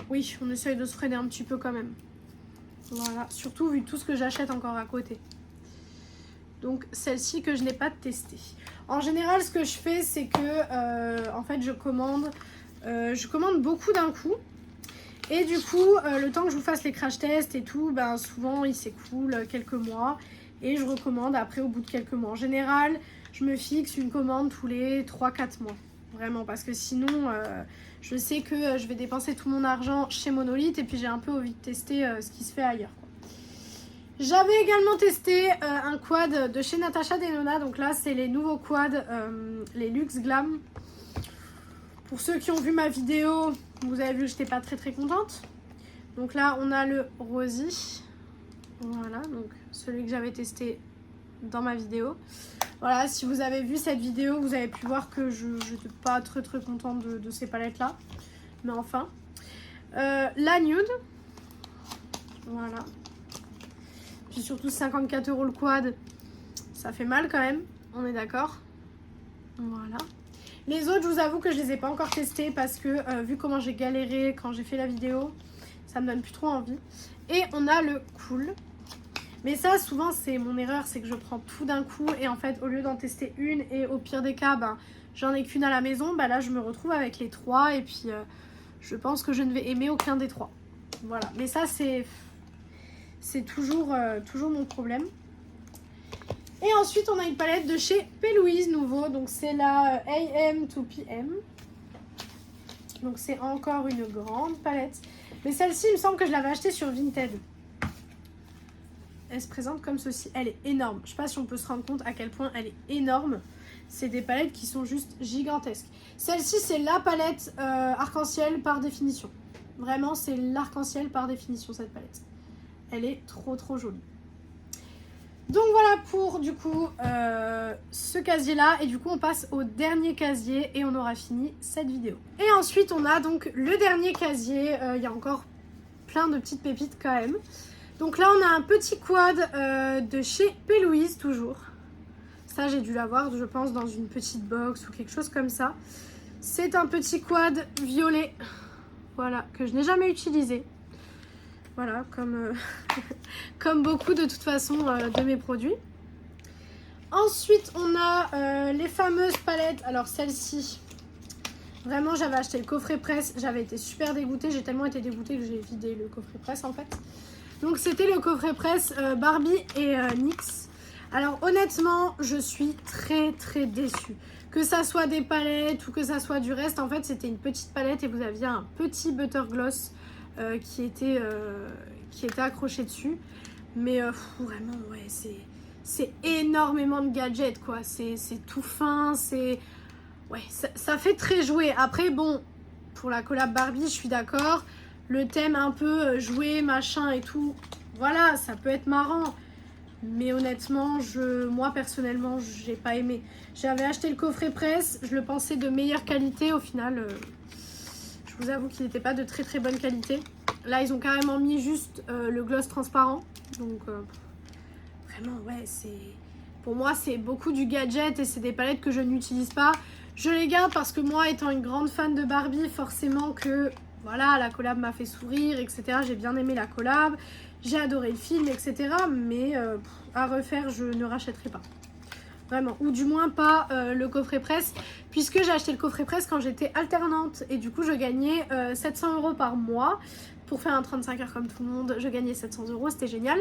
oui, on essaye de se freiner un petit peu quand même. Voilà, surtout vu tout ce que j'achète encore à côté. Donc celle-ci que je n'ai pas testée. En général, ce que je fais, c'est que en fait, je commande beaucoup d'un coup. Et du coup, le temps que je vous fasse les crash tests et tout, souvent il s'écoule quelques mois. Et je recommande après au bout de quelques mois. En général, je me fixe une commande tous les 3-4 mois. Vraiment, parce que sinon, je sais que je vais dépenser tout mon argent chez Monolith. Et puis j'ai un peu envie de tester ce qui se fait ailleurs. J'avais également testé un quad de chez Natasha Denona. Donc là, c'est les nouveaux quads, les Luxe Glam. Pour ceux qui ont vu ma vidéo, vous avez vu que j'étais pas très très contente. Donc là, on a le Rosy. Voilà, donc celui que j'avais testé dans ma vidéo. Voilà, si vous avez vu cette vidéo, vous avez pu voir que je n'étais pas très très contente de ces palettes-là. Mais enfin. La Nude. Voilà. Puis surtout 54 € le quad, ça fait mal quand même, on est d'accord. Voilà. Les autres, je vous avoue que je les ai pas encore testés parce que vu comment j'ai galéré quand j'ai fait la vidéo, ça me donne plus trop envie. Et on a le Cool. Mais ça, souvent, c'est mon erreur, c'est que je prends tout d'un coup et en fait, au lieu d'en tester une et au pire des cas, j'en ai qu'une à la maison, là, je me retrouve avec les trois et puis je pense que je ne vais aimer aucun des trois. Voilà. Mais ça, c'est toujours mon problème. Et ensuite, on a une palette de chez P. Louise nouveau. Donc, c'est la AM to PM. Donc, c'est encore une grande palette. Mais celle-ci, il me semble que je l'avais achetée sur Vinted. Elle se présente comme ceci. Elle est énorme. Je ne sais pas si on peut se rendre compte à quel point elle est énorme. C'est des palettes qui sont juste gigantesques. Celle-ci, c'est la palette arc-en-ciel par définition. Vraiment, c'est l'arc-en-ciel par définition, cette palette. Elle est trop trop jolie. Donc voilà pour du coup ce casier là. Et du coup on passe au dernier casier et on aura fini cette vidéo. Et ensuite on a donc le dernier casier. Il y a encore plein de petites pépites quand même. Donc là on a un petit quad de chez P. Louise toujours. Ça j'ai dû l'avoir je pense dans une petite box ou quelque chose comme ça. C'est un petit quad violet. Voilà, que je n'ai jamais utilisé. Voilà, comme beaucoup de toute façon de mes produits. Ensuite, on a les fameuses palettes. Alors celle-ci, vraiment j'avais acheté le coffret presse. J'avais été super dégoûtée. J'ai tellement été dégoûtée que j'ai vidé le coffret presse en fait. Donc c'était le coffret presse Barbie et NYX. Alors honnêtement, je suis très déçue. Que ça soit des palettes ou que ça soit du reste, en fait c'était une petite palette et vous aviez un petit butter gloss qui était accroché dessus. Mais vraiment, ouais, c'est énormément de gadgets, quoi. C'est tout fin, c'est... Ouais, ça fait très jouet. Après, bon, pour la collab Barbie, je suis d'accord. Le thème un peu jouet, machin et tout, voilà, ça peut être marrant. Mais honnêtement, moi personnellement, j'ai pas aimé. J'avais acheté le coffret presse, je le pensais de meilleure qualité. Au final, je vous avoue qu'il n'était pas de très bonne qualité. Là, ils ont carrément mis juste le gloss transparent. Donc, vraiment, ouais, pour moi, c'est beaucoup du gadget et c'est des palettes que je n'utilise pas. Je les garde parce que moi, étant une grande fan de Barbie, forcément que, voilà, la collab m'a fait sourire, etc. J'ai bien aimé la collab. J'ai adoré le film, etc. Mais à refaire, je ne rachèterai pas. Vraiment. Ou du moins pas le coffret presse. Puisque j'ai acheté le coffret presse quand j'étais alternante. Et du coup, je gagnais 700 € par mois. Pour faire un 35 heures comme tout le monde, je gagnais 700 €. C'était génial.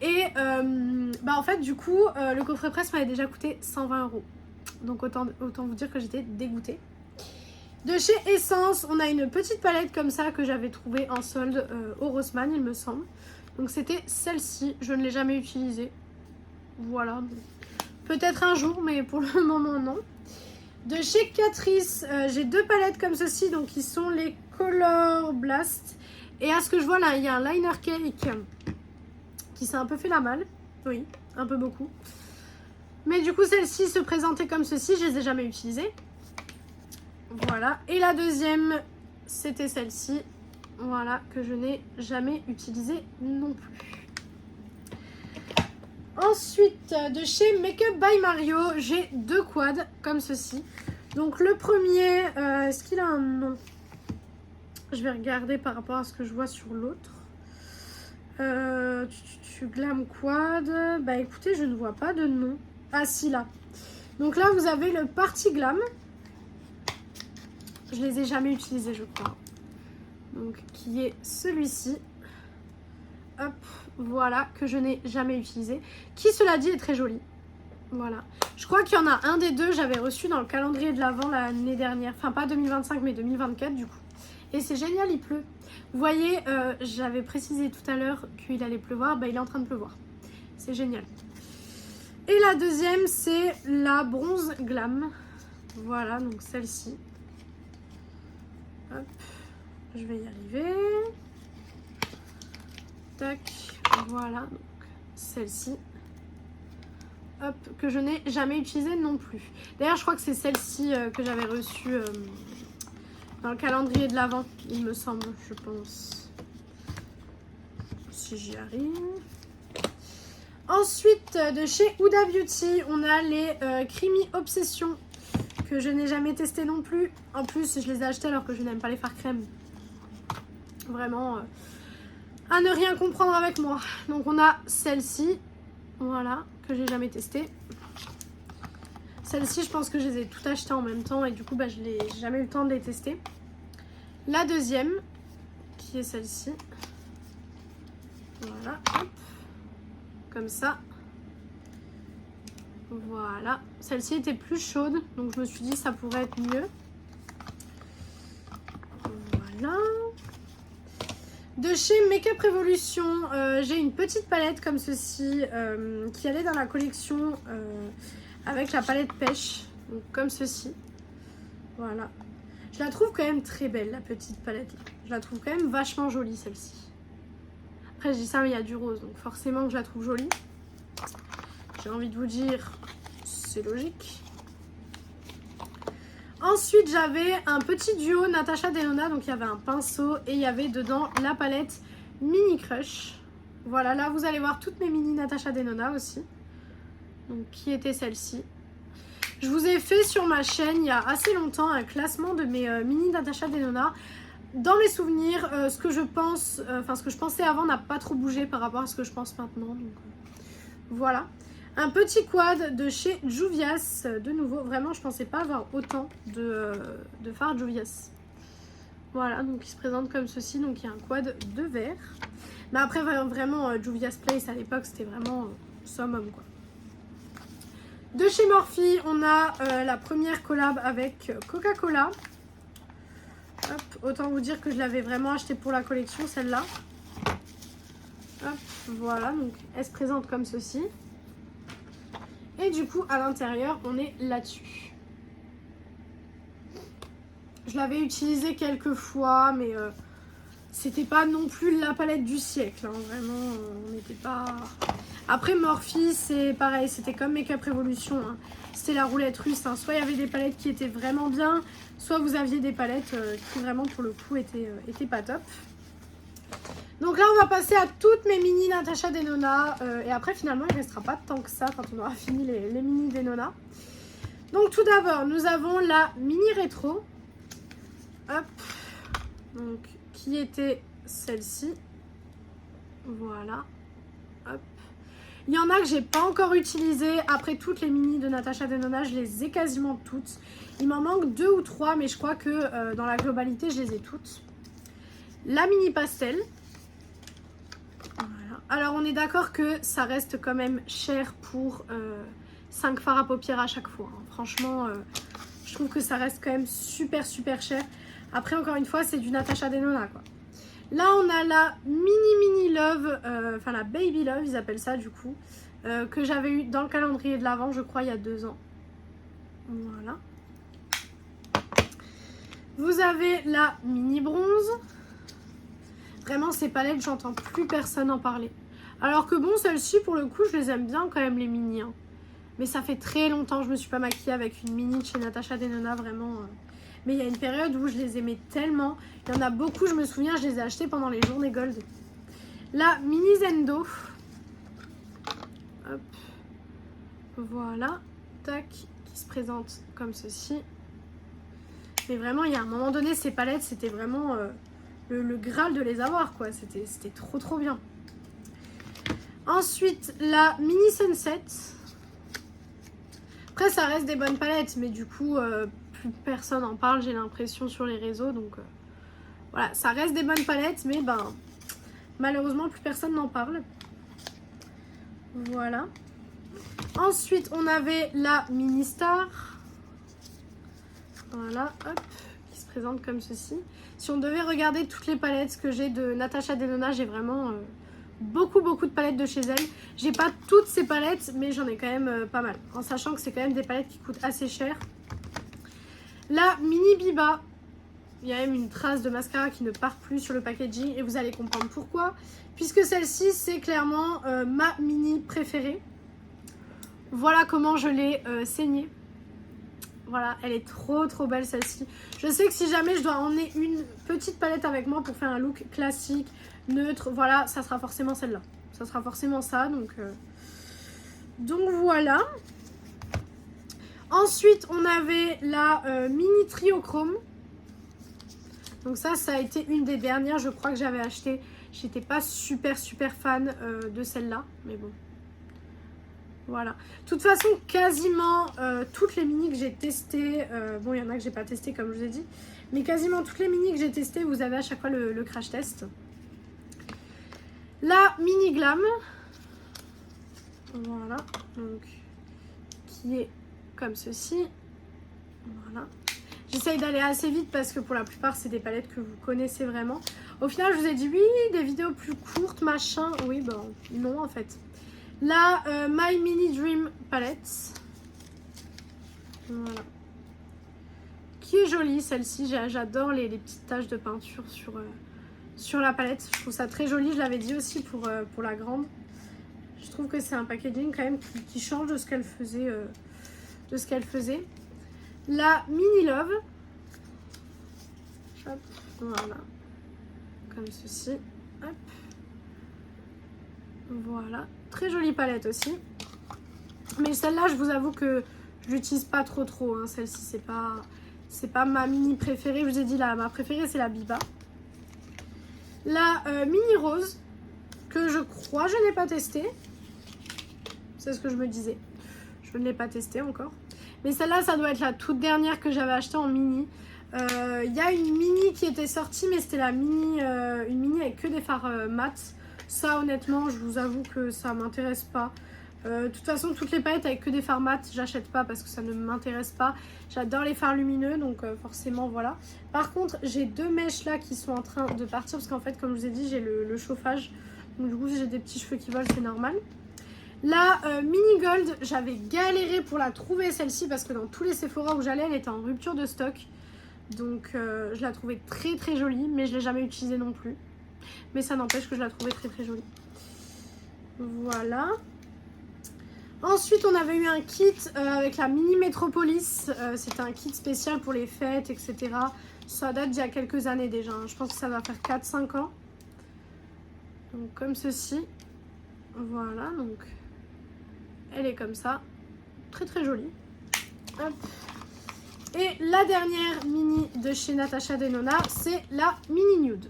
Et en fait, du coup, le coffret presse m'avait déjà coûté 120 €. Donc autant vous dire que j'étais dégoûtée. De chez Essence, on a une petite palette comme ça que j'avais trouvée en solde au Rossmann, il me semble. Donc c'était celle-ci, je ne l'ai jamais utilisée. Voilà. Peut-être un jour, mais pour le moment non. De chez Catrice, j'ai deux palettes comme ceci, donc qui sont les Color Blast. Et à ce que je vois là, il y a un liner cake qui s'est un peu fait la malle. Oui, un peu beaucoup. Mais du coup, celle-ci se présentait comme ceci, je les ai jamais utilisées. Voilà. Et la deuxième, c'était celle-ci. Voilà, que je n'ai jamais utilisée non plus. Ensuite, de chez Makeup by Mario, j'ai deux quads comme ceci. Donc le premier, est-ce qu'il a un nom? Je vais regarder par rapport à ce que je vois sur l'autre. Glam Quad. Bah écoutez, je ne vois pas de nom. Ah si, là. Donc là, vous avez le Party Glam. Je les ai jamais utilisés, je crois. Donc, qui est celui-ci. Hop, voilà, que je n'ai jamais utilisé. Qui, cela dit, est très joli. Voilà. Je crois qu'il y en a un des deux, j'avais reçu dans le calendrier de l'Avent l'année dernière. Enfin, pas 2025, mais 2024, du coup. Et c'est génial, il pleut. Vous voyez, j'avais précisé tout à l'heure qu'il allait pleuvoir. Bah, il est en train de pleuvoir. C'est génial. Et la deuxième, c'est la Bronze Glam. Voilà, donc celle-ci. Hop. Je vais y arriver. Tac, voilà, donc celle-ci. Hop, que je n'ai jamais utilisée non plus. D'ailleurs, je crois que c'est celle-ci que j'avais reçue dans le calendrier de l'Avent, il me semble, je pense. Si j'y arrive. Ensuite, de chez Huda Beauty, on a les Creamy Obsession, que je n'ai jamais testé non plus. En plus, je les ai achetés alors que je n'aime pas les fards crème. Vraiment, à ne rien comprendre avec moi. Donc on a celle-ci, voilà, que j'ai jamais testée. Celle-ci, je pense que je les ai toutes achetées en même temps et du coup, bah, je n'ai jamais eu le temps de les tester. La deuxième, qui est celle-ci. Voilà, hop, comme ça. Voilà, celle-ci était plus chaude, donc je me suis dit ça pourrait être mieux. Voilà. De chez Makeup Revolution, j'ai une petite palette comme ceci qui allait dans la collection avec la palette pêche, donc comme ceci. Voilà. Je la trouve quand même très belle, la petite palette là. Je la trouve quand même vachement jolie celle-ci. Après je dis ça mais il y a du rose, donc forcément que je la trouve jolie. J'ai envie de vous dire, c'est logique. Ensuite, j'avais un petit duo Natasha Denona, donc il y avait un pinceau et il y avait dedans la palette Mini Crush. Voilà, là vous allez voir toutes mes mini Natasha Denona aussi. Donc qui était celle-ci. Je vous ai fait sur ma chaîne il y a assez longtemps un classement de mes mini Natasha Denona. Dans mes souvenirs, ce que je pense, ce que je pensais avant n'a pas trop bougé par rapport à ce que je pense maintenant. Donc voilà. Un petit quad de chez Juvia's, de nouveau, vraiment je pensais pas avoir autant de fards Juvia's. Voilà, donc il se présente comme ceci. Donc il y a un quad de verre. Mais après, vraiment, Juvia's Place à l'époque, c'était vraiment summum, quoi. De chez Morphe, on a la première collab avec Coca-Cola. Hop, autant vous dire que je l'avais vraiment acheté pour la collection, celle-là. Hop, voilà, donc elle se présente comme ceci. Et du coup, à l'intérieur, on est là-dessus. Je l'avais utilisée quelques fois, mais c'était pas non plus la palette du siècle. Hein. Vraiment, on n'était pas... Après, Morphe, c'est pareil, c'était comme Make-up Revolution. Hein. C'était la roulette russe. Hein. Soit il y avait des palettes qui étaient vraiment bien, soit vous aviez des palettes qui vraiment, pour le coup, étaient pas top. Donc là, on va passer à toutes mes mini Natasha Denona. Et après, finalement, il ne restera pas tant que ça quand on aura fini les mini Denona. Donc tout d'abord, nous avons la mini rétro. Hop. Donc, qui était celle-ci. Voilà. Hop. Il y en a que j'ai pas encore utilisé. Après toutes les mini de Natasha Denona, je les ai quasiment toutes. Il m'en manque 2 ou 3, mais je crois que dans la globalité, je les ai toutes. La mini pastel. Voilà. Alors, on est d'accord que ça reste quand même cher pour 5 fards à paupières à chaque fois. Hein. Franchement, je trouve que ça reste quand même super cher. Après, encore une fois, c'est du Natasha Denona, quoi. Là, on a la mini love, enfin la baby love, ils appellent ça du coup, que j'avais eu dans le calendrier de l'Avent, je crois, il y a 2 ans. Voilà. Vous avez la mini bronze. Vraiment, ces palettes, j'entends plus personne en parler. Alors que bon, celles-ci, pour le coup, je les aime bien quand même, les mini. Hein. Mais ça fait très longtemps que je me suis pas maquillée avec une mini de chez Natasha Denona, vraiment... Mais il y a une période où je les aimais tellement. Il y en a beaucoup, je me souviens, je les ai achetés pendant les journées gold. La mini Zendo. Hop. Voilà. Tac. Qui se présente comme ceci. Mais vraiment, il y a un moment donné, ces palettes, c'était vraiment le Graal de les avoir, quoi. C'était trop bien. Ensuite, la mini Sunset. Après, ça reste des bonnes palettes, mais du coup... plus personne en parle, j'ai l'impression, sur les réseaux. Donc voilà, ça reste des bonnes palettes, mais ben malheureusement plus personne n'en parle. Voilà. Ensuite, on avait la mini star. Voilà, hop, qui se présente comme ceci. Si on devait regarder toutes les palettes que j'ai de Natasha Denona, j'ai vraiment beaucoup de palettes de chez elle. J'ai pas toutes ces palettes, mais j'en ai quand même pas mal. En sachant que c'est quand même des palettes qui coûtent assez cher. La mini Biba, il y a même une trace de mascara qui ne part plus sur le packaging et vous allez comprendre pourquoi. Puisque celle-ci, c'est clairement ma mini préférée. Voilà comment je l'ai saignée. Voilà, elle est trop belle celle-ci. Je sais que si jamais je dois emmener une petite palette avec moi pour faire un look classique, neutre, voilà, ça sera forcément celle-là. Ça sera forcément ça, donc voilà. Ensuite, on avait la mini Triochrome. Donc ça a été une des dernières, je crois, que j'avais acheté. J'étais pas super fan de celle-là, mais bon. Voilà. De toute façon, quasiment toutes les mini que j'ai testées, bon, il y en a que j'ai pas testé comme je vous ai dit, mais quasiment toutes les mini que j'ai testées, vous avez à chaque fois le crash test. La mini Glam. Voilà. Donc, qui est comme ceci. Voilà. J'essaye d'aller assez vite parce que pour la plupart c'est des palettes que vous connaissez vraiment. Au final je vous ai dit oui, des vidéos plus courtes machin. Oui ben non en fait. La My Mini Dream Palette. Voilà. Qui est jolie celle-ci. J'adore les petites taches de peinture sur la palette. Je trouve ça très joli. Je l'avais dit aussi pour la grande. Je trouve que c'est un packaging quand même qui change de ce qu'elle faisait. La mini love. Hop, voilà. Comme ceci. Hop. Voilà. Très jolie palette aussi. Mais celle-là, je vous avoue que je l'utilise pas trop. Hein. Celle-ci, c'est pas ma mini préférée. Je vous ai dit, ma préférée, c'est la Biba. La mini rose, que je crois je n'ai pas testée. C'est ce que je me disais. Je ne l'ai pas testée encore. Mais celle-là, ça doit être la toute dernière que j'avais achetée en mini. Il y a une mini qui était sortie, mais c'était la mini, une mini avec que des fards mat. Ça, honnêtement, je vous avoue que ça m'intéresse pas. De toute façon, toutes les palettes avec que des fards mat, j'achète pas parce que ça ne m'intéresse pas. J'adore les fards lumineux, donc forcément, voilà. Par contre, j'ai 2 mèches là qui sont en train de partir parce qu'en fait, comme je vous ai dit, j'ai le chauffage. Donc du coup, j'ai des petits cheveux qui volent, c'est normal. La mini gold, j'avais galéré pour la trouver celle-ci parce que dans tous les Sephora où j'allais, elle était en rupture de stock. Donc je la trouvais très très jolie, mais je l'ai jamais utilisée non plus. Mais ça n'empêche que je la trouvais très très jolie. Voilà. Ensuite, on avait eu un kit avec la mini Metropolis. C'était un kit spécial pour les fêtes, etc. Ça date d'il y a quelques années déjà. Hein. Je pense que ça va faire 4-5 ans. Donc comme ceci. Voilà, donc elle est comme ça. Très très jolie. Hop. Et la dernière mini de chez Natasha Denona, c'est la mini nude.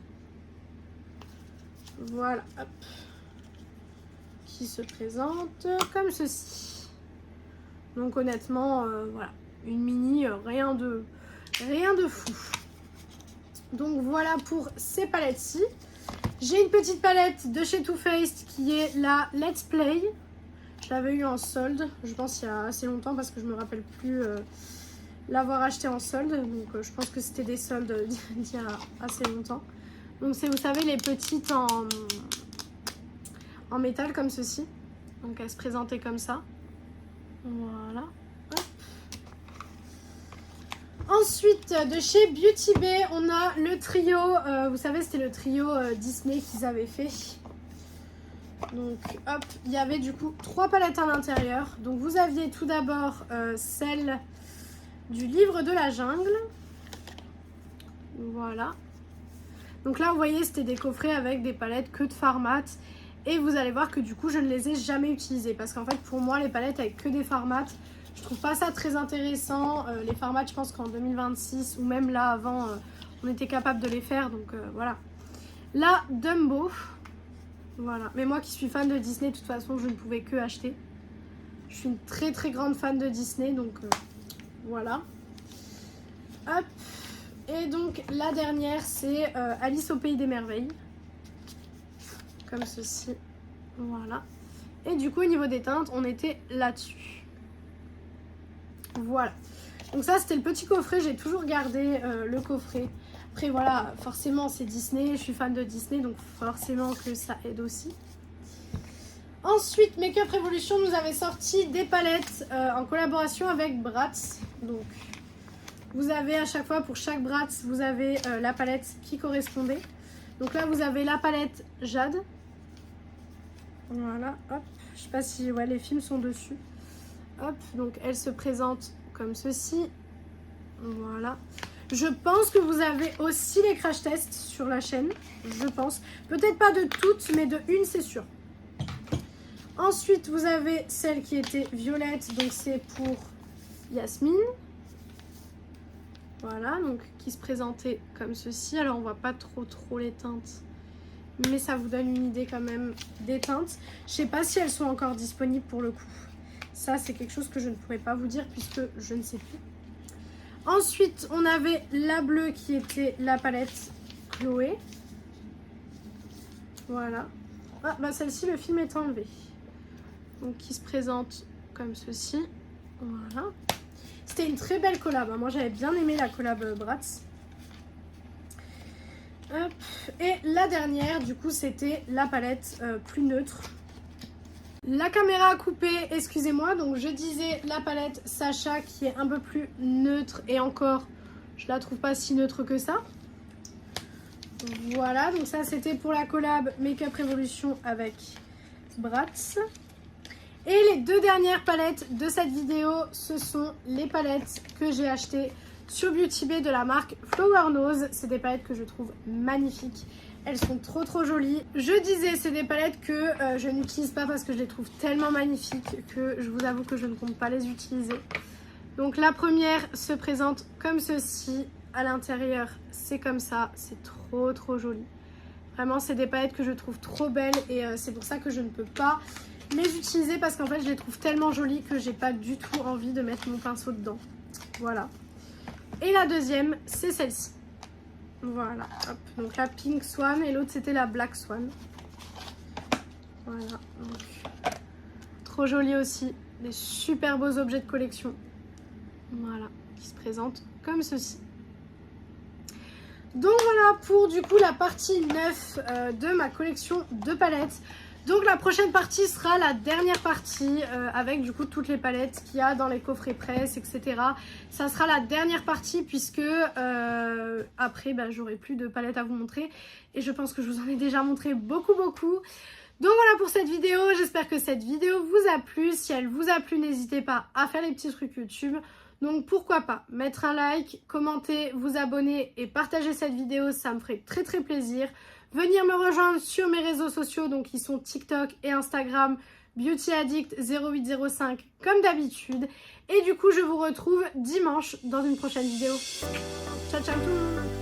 Voilà, hop. Qui se présente comme ceci. Donc honnêtement, voilà, une mini, rien de fou. Donc voilà pour ces palettes-ci. J'ai une petite palette de chez Too Faced qui est la Let's Play. Je l'avais eu en solde, je pense il y a assez longtemps parce que je me rappelle plus l'avoir acheté en solde. Donc je pense que c'était des soldes d'il y a assez longtemps. Donc c'est, vous savez, les petites en métal comme ceci. Donc elle se présentait comme ça. Voilà. Hop. Ensuite, de chez Beauty Bay, on a le trio. Vous savez, c'était le trio Disney qu'ils avaient fait. Donc hop, il y avait du coup 3 palettes à l'intérieur. Donc vous aviez tout d'abord celle du livre de la jungle. Voilà. Donc là, vous voyez, c'était des coffrets avec des palettes que de fards mat. Et vous allez voir que du coup, je ne les ai jamais utilisées. Parce qu'en fait, pour moi, les palettes avec que des fards mat, je trouve pas ça très intéressant. Les fards mat, je pense qu'en 2026 ou même là avant, on était capable de les faire. Donc voilà. La Dumbo. Voilà. Mais moi qui suis fan de Disney, de toute façon, je ne pouvais que acheter. Je suis une très très grande fan de Disney. Donc voilà. Hop. Et donc la dernière, c'est Alice au Pays des Merveilles. Comme ceci. Voilà. Et du coup, au niveau des teintes, on était là-dessus. Voilà. Donc ça, c'était le petit coffret. J'ai toujours gardé le coffret. Après, voilà, forcément, c'est Disney. Je suis fan de Disney, donc forcément que ça aide aussi. Ensuite, Makeup Revolution nous avait sorti des palettes en collaboration avec Bratz. Donc, vous avez à chaque fois, pour chaque Bratz, vous avez la palette qui correspondait. Donc là, vous avez la palette Jade. Voilà, hop. Je sais pas si ouais, les films sont dessus. Hop, donc elle se présente comme ceci. Voilà. Je pense que vous avez aussi les crash tests sur la chaîne. Je pense. Peut-être pas de toutes, mais de une, c'est sûr. Ensuite, vous avez celle qui était violette. Donc c'est pour Yasmine. Voilà, donc qui se présentait comme ceci. Alors on voit pas trop les teintes, mais ça vous donne une idée quand même des teintes. Je sais pas si elles sont encore disponibles pour le coup. Ça, c'est quelque chose que je ne pourrais pas vous dire puisque je ne sais plus. Ensuite, on avait la bleue qui était la palette Chloé. Voilà. Ah, bah celle-ci, le film est enlevé. Donc, qui se présente comme ceci. Voilà. C'était une très belle collab. Moi, j'avais bien aimé la collab Bratz. Hop. Et la dernière, du coup, c'était la palette plus neutre. La caméra a coupé, excusez-moi. Donc, je disais la palette Sacha qui est un peu plus neutre. Et encore, je la trouve pas si neutre que ça. Voilà, donc ça, c'était pour la collab Makeup Revolution avec Bratz. Et les 2 dernières palettes de cette vidéo, ce sont les palettes que j'ai achetées sur Beauty Bay de la marque Flower Nose. C'est des palettes que je trouve magnifiques. Elles sont trop jolies. Je disais, c'est des palettes que je n'utilise pas parce que je les trouve tellement magnifiques que je vous avoue que je ne compte pas les utiliser. Donc la première se présente comme ceci. À l'intérieur, c'est comme ça. C'est trop joli. Vraiment, c'est des palettes que je trouve trop belles et c'est pour ça que je ne peux pas les utiliser parce qu'en fait, je les trouve tellement jolies que j'ai pas du tout envie de mettre mon pinceau dedans. Voilà. Et la deuxième, c'est celle-ci. Voilà, hop. Donc la Pink Swan et l'autre c'était la Black Swan. Voilà, donc trop joli aussi. Des super beaux objets de collection. Voilà, qui se présentent comme ceci. Donc voilà pour du coup la partie 9 de ma collection de palettes. Donc la prochaine partie sera la dernière partie avec du coup toutes les palettes qu'il y a dans les coffrets presse, etc. Ça sera la dernière partie puisque après j'aurai plus de palettes à vous montrer. Et je pense que je vous en ai déjà montré beaucoup. Donc voilà pour cette vidéo, j'espère que cette vidéo vous a plu. Si elle vous a plu, n'hésitez pas à faire les petits trucs YouTube. Donc pourquoi pas mettre un like, commenter, vous abonner et partager cette vidéo, ça me ferait très plaisir. Venir me rejoindre sur mes réseaux sociaux, donc ils sont TikTok et Instagram, BeautyAddict0805 comme d'habitude. Et du coup je vous retrouve dimanche dans une prochaine vidéo. Ciao tout le monde.